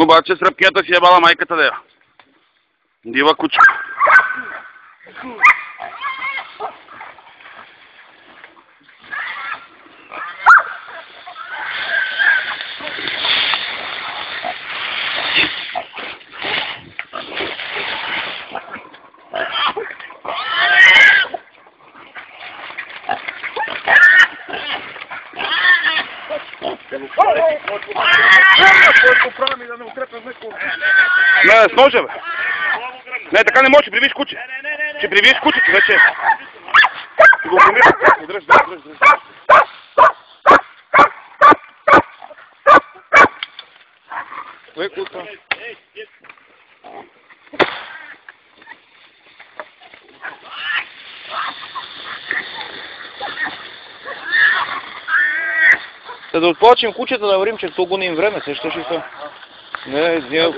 Обаче сръбкията си е бала майката да я. Дива кучка. Не, с ножа, бе. Не, така не може, че прибиш куче. Че прибиш кучето, вече. Ще го помира. Дръж. Кое куца? Да отплачем кучета да вървим, че то го не им време, сещаш ли се? Не, ние...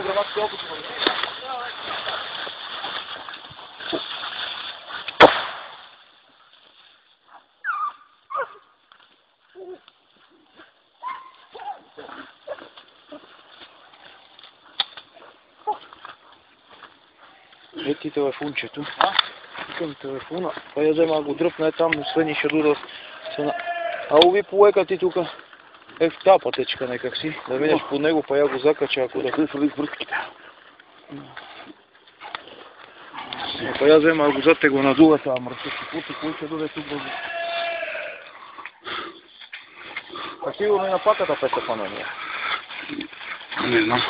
Ети телефончето. Викам телефона. Па я взема го дръпна там, но Свени ще дуда. А ови полека ти тука. В та пътечка некак си. Да видиш по него, па я го закача, ако да хвърли връзките. Па я взема го зате го надува тази мръсъчка. Кой ще доде тук да... А сигурно и на паката пета панелия. Не знам.